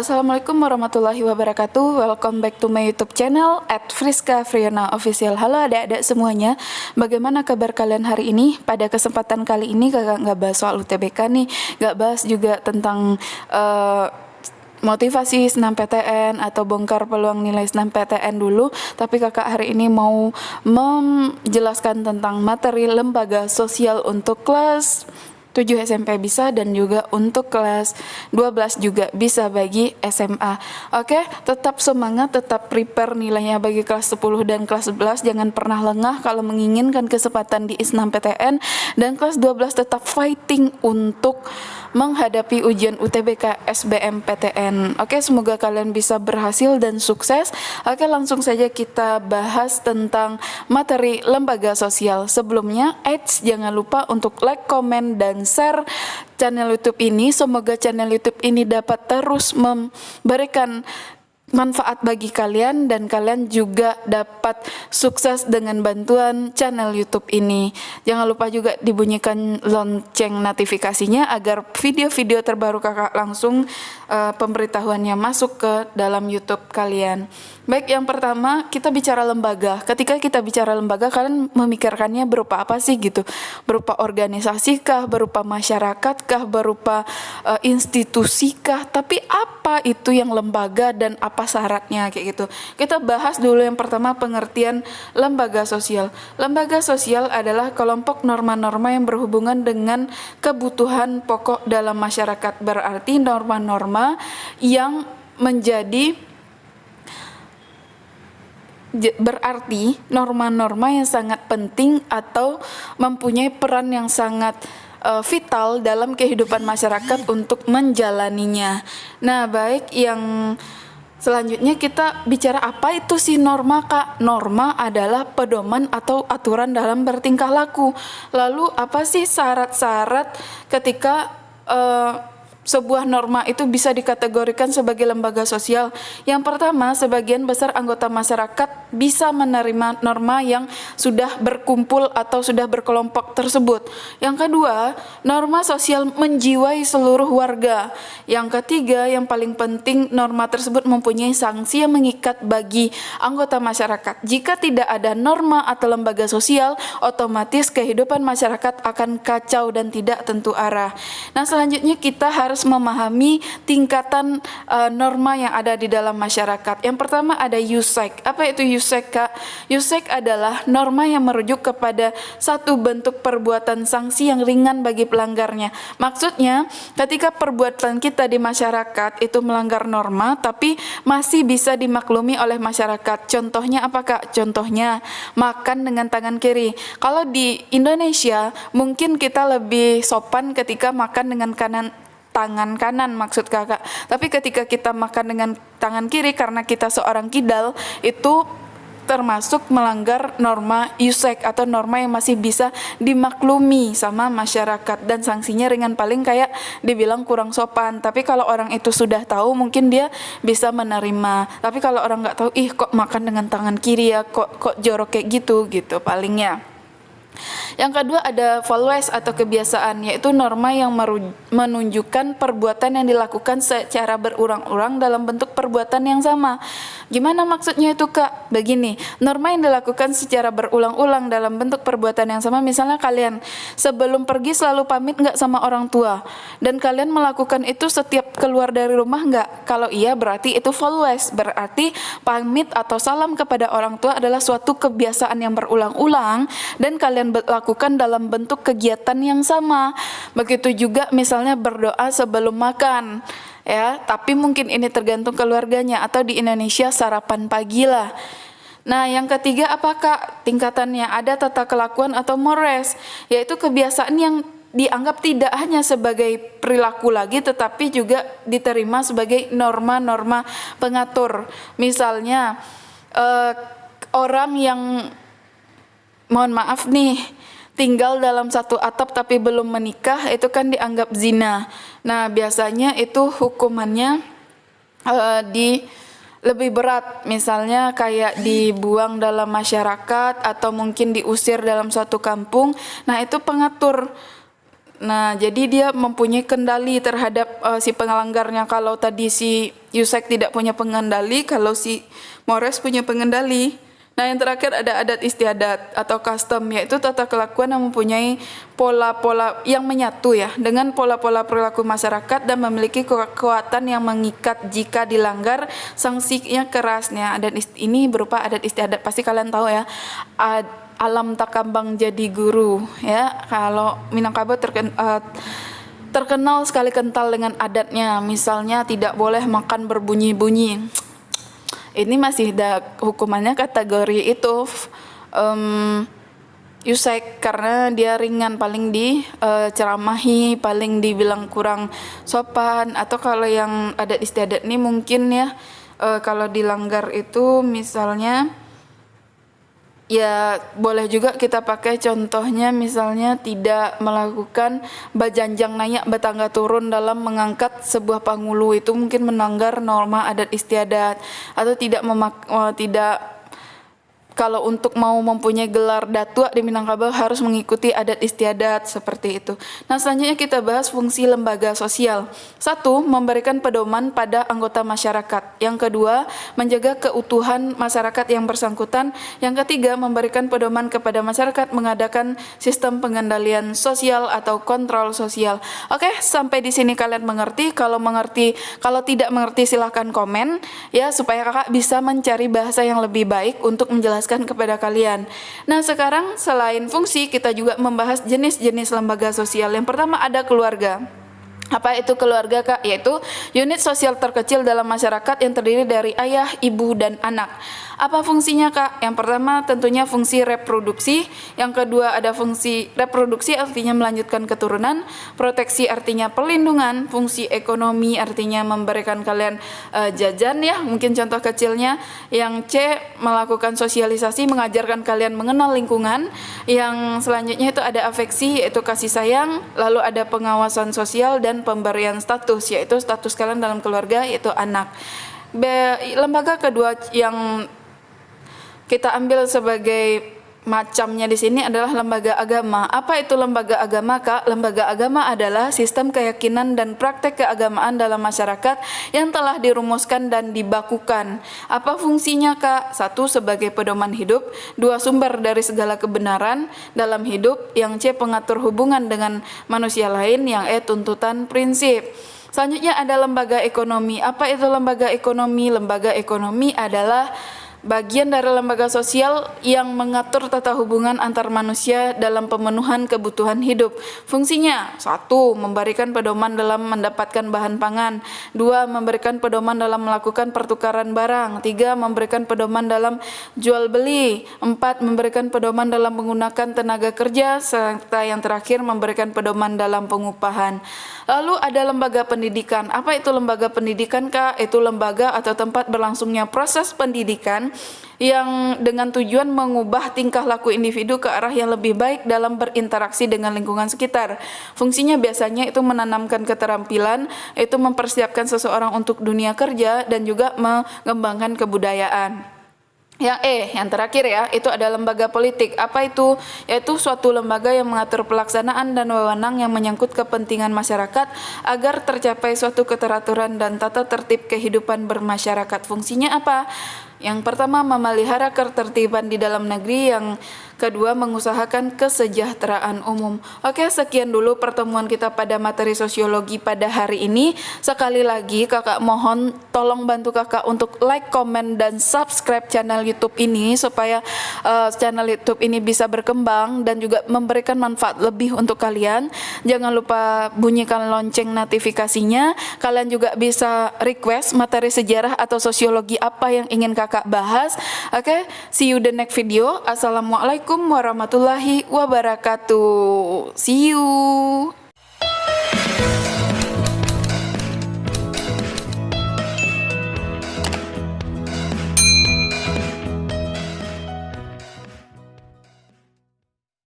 Assalamualaikum warahmatullahi wabarakatuh. Welcome back to my YouTube channel @friska_friana_official. Halo adik-adik semuanya. Bagaimana kabar kalian hari ini? Pada kesempatan kali ini kakak nggak bahas soal UTBK nih, nggak bahas juga tentang motivasi senam PTN atau bongkar peluang nilai senam PTN dulu, tapi kakak hari ini mau menjelaskan tentang materi lembaga sosial untuk kelas 7 SMP bisa dan juga untuk kelas 12 juga bisa bagi SMA. Oke, tetap semangat, tetap prepare nilainya bagi kelas 10 dan kelas 11. Jangan pernah lengah kalau menginginkan kesempatan di Isnam PTN, dan kelas 12 tetap fighting untuk menghadapi ujian UTBK SBM PTN. Oke, semoga kalian bisa berhasil dan sukses. Oke, langsung saja kita bahas tentang materi lembaga sosial. Sebelumnya, jangan lupa untuk like, komen, dan share channel YouTube ini. Semoga channel YouTube ini dapat terus memberikan manfaat bagi kalian dan kalian juga dapat sukses dengan bantuan channel YouTube ini. Jangan lupa juga dibunyikan lonceng notifikasinya agar video-video terbaru kakak langsung pemberitahuannya masuk ke dalam YouTube kalian. Baik, yang pertama kita bicara lembaga. Ketika kita bicara lembaga, kalian memikirkannya berupa apa sih gitu? Berupa organisasi kah, berupa masyarakat kah, berupa institusi kah? Tapi apa itu yang lembaga dan apa syaratnya kayak gitu? Kita bahas dulu yang pertama pengertian lembaga sosial. Lembaga sosial adalah kelompok norma-norma yang berhubungan dengan kebutuhan pokok dalam masyarakat. Berarti norma-norma yang berarti norma-norma yang sangat penting atau mempunyai peran yang sangat vital dalam kehidupan masyarakat untuk menjalaninya. Nah, baik, yang selanjutnya kita bicara apa itu sih norma, Kak? Norma adalah pedoman atau aturan dalam bertingkah laku. Lalu apa sih syarat-syarat ketika sebuah norma itu bisa dikategorikan sebagai lembaga sosial? Yang pertama, sebagian besar anggota masyarakat bisa menerima norma yang sudah berkumpul atau sudah berkelompok tersebut. Yang kedua, norma sosial menjiwai seluruh warga. Yang ketiga, yang paling penting, norma tersebut mempunyai sanksi yang mengikat bagi anggota masyarakat. Jika tidak ada norma atau lembaga sosial, otomatis kehidupan masyarakat akan kacau dan tidak tentu arah. Nah, selanjutnya kita harus memahami tingkatan norma yang ada di dalam masyarakat. Yang pertama ada USEC. Apa itu USEC, Kak? USEC adalah norma yang merujuk kepada satu bentuk perbuatan sanksi yang ringan bagi pelanggarnya. Maksudnya, ketika perbuatan kita di masyarakat itu melanggar norma, tapi masih bisa dimaklumi oleh masyarakat. Contohnya apa, Kak? Contohnya makan dengan tangan kiri. Kalau di Indonesia, mungkin kita lebih sopan ketika makan dengan tangan kanan maksud kakak. Tapi ketika kita makan dengan tangan kiri karena kita seorang kidal, itu termasuk melanggar norma USEC atau norma yang masih bisa dimaklumi sama masyarakat, dan sanksinya ringan, paling kayak dibilang kurang sopan. Tapi kalau orang itu sudah tahu mungkin dia bisa menerima. Tapi kalau orang nggak tahu, kok makan dengan tangan kiri ya, kok jorok kayak gitu palingnya. Yang kedua ada values atau kebiasaan, yaitu norma yang menunjukkan perbuatan yang dilakukan secara berulang-ulang dalam bentuk perbuatan yang sama. Gimana maksudnya itu, Kak? Begini, norma yang dilakukan secara berulang-ulang dalam bentuk perbuatan yang sama, misalnya kalian sebelum pergi selalu pamit nggak sama orang tua, dan kalian melakukan itu setiap keluar dari rumah nggak? Kalau iya berarti itu values, berarti pamit atau salam kepada orang tua adalah suatu kebiasaan yang berulang-ulang dan kalian lakukan dalam bentuk kegiatan yang sama. Begitu juga misalnya berdoa sebelum makan, ya, tapi mungkin ini tergantung keluarganya, atau di Indonesia sarapan pagi lah. Nah, yang ketiga apakah tingkatannya? Ada tata kelakuan atau mores, yaitu kebiasaan yang dianggap tidak hanya sebagai perilaku lagi, tetapi juga diterima sebagai norma-norma pengatur. Misalnya orang yang, mohon maaf nih, tinggal dalam satu atap tapi belum menikah, itu kan dianggap zina. Nah, biasanya itu hukumannya lebih berat, misalnya kayak dibuang dalam masyarakat atau mungkin diusir dalam suatu kampung. Nah, itu pengatur Nah, jadi dia mempunyai kendali terhadap si pengelanggarnya. Kalau tadi si Yusek tidak punya pengendali, kalau si Mores punya pengendali. Nah, yang terakhir ada adat istiadat atau custom, yaitu tata kelakuan yang mempunyai pola-pola yang menyatu ya dengan pola-pola perilaku masyarakat dan memiliki kekuatan yang mengikat jika dilanggar, sanksinya kerasnya. Dan ini berupa adat istiadat, pasti kalian tahu ya. Alam takambang jadi guru ya. Kalau Minangkabau terkenal sekali kental dengan adatnya. Misalnya tidak boleh makan berbunyi-bunyi. Ini masih hukumannya kategori itu Yusek, karena dia ringan, paling diceramahi, paling dibilang kurang sopan. Atau kalau yang adat istiadat ini mungkin ya kalau dilanggar itu misalnya ya boleh juga kita pakai contohnya, misalnya tidak melakukan bajanjang naik batangga turun dalam mengangkat sebuah pangulu, itu mungkin melanggar norma adat istiadat. Atau tidak kalau untuk mau mempunyai gelar datua di Minangkabau harus mengikuti adat istiadat seperti itu. Nah, selanjutnya kita bahas fungsi lembaga sosial. 1. Memberikan pedoman pada anggota masyarakat. Yang kedua, menjaga keutuhan masyarakat yang bersangkutan. Yang ketiga, memberikan pedoman kepada masyarakat mengadakan sistem pengendalian sosial atau kontrol sosial. Oke, sampai di sini kalian mengerti. Kalau tidak mengerti silahkan komen ya, supaya kakak bisa mencari bahasa yang lebih baik untuk menjelaskan kepada kalian. Nah, sekarang selain fungsi kita juga membahas jenis-jenis lembaga sosial. Yang pertama ada keluarga. Apa itu keluarga, Kak? Yaitu unit sosial terkecil dalam masyarakat yang terdiri dari ayah, ibu, dan anak. Apa fungsinya, Kak? Yang pertama tentunya fungsi reproduksi. Yang kedua ada fungsi reproduksi, artinya melanjutkan keturunan. Proteksi artinya perlindungan. Fungsi ekonomi artinya memberikan kalian jajan ya, mungkin contoh kecilnya. Yang C, melakukan sosialisasi, mengajarkan kalian mengenal lingkungan. Yang selanjutnya itu ada afeksi, yaitu kasih sayang. Lalu ada pengawasan sosial dan pemberian status, yaitu status kalian dalam keluarga, yaitu anak. Lembaga kedua yang kita ambil sebagai macamnya di sini adalah lembaga agama. Apa itu lembaga agama, Kak? Lembaga agama adalah sistem keyakinan dan praktek keagamaan dalam masyarakat yang telah dirumuskan dan dibakukan. Apa fungsinya, Kak? 1. Sebagai pedoman hidup. 2. Sumber dari segala kebenaran dalam hidup. Yang C. Pengatur hubungan dengan manusia lain. Yang E. Tuntutan prinsip. Selanjutnya ada lembaga ekonomi. Apa itu lembaga ekonomi? Lembaga ekonomi adalah bagian dari lembaga sosial yang mengatur tata hubungan antar manusia dalam pemenuhan kebutuhan hidup. Fungsinya 1. Memberikan pedoman dalam mendapatkan bahan pangan. 2. Memberikan pedoman dalam melakukan pertukaran barang. 3. Memberikan pedoman dalam jual beli. 4. Memberikan pedoman dalam menggunakan tenaga kerja. Serta yang terakhir memberikan pedoman dalam pengupahan. Lalu ada lembaga pendidikan. Apa itu lembaga pendidikan, Kak? Itu lembaga atau tempat berlangsungnya proses pendidikan yang dengan tujuan mengubah tingkah laku individu ke arah yang lebih baik dalam berinteraksi dengan lingkungan sekitar. Fungsinya biasanya itu menanamkan keterampilan, itu mempersiapkan seseorang untuk dunia kerja dan juga mengembangkan kebudayaan. Yang E, yang terakhir ya, itu ada lembaga politik. Apa itu? Yaitu suatu lembaga yang mengatur pelaksanaan dan wewenang yang menyangkut kepentingan masyarakat agar tercapai suatu keteraturan dan tata tertib kehidupan bermasyarakat. Fungsinya apa? Yang pertama, memelihara ketertiban di dalam negeri. Yang kedua, mengusahakan kesejahteraan umum. Oke, sekian dulu pertemuan kita pada materi sosiologi pada hari ini. Sekali lagi kakak mohon tolong bantu kakak untuk like, komen, dan subscribe channel YouTube ini supaya channel YouTube ini bisa berkembang dan juga memberikan manfaat lebih untuk kalian. Jangan lupa bunyikan lonceng notifikasinya. Kalian juga bisa request materi sejarah atau sosiologi apa yang ingin kakak bahas. Oke, see you the next video. Assalamualaikum warahmatullahi wabarakatuh. See you.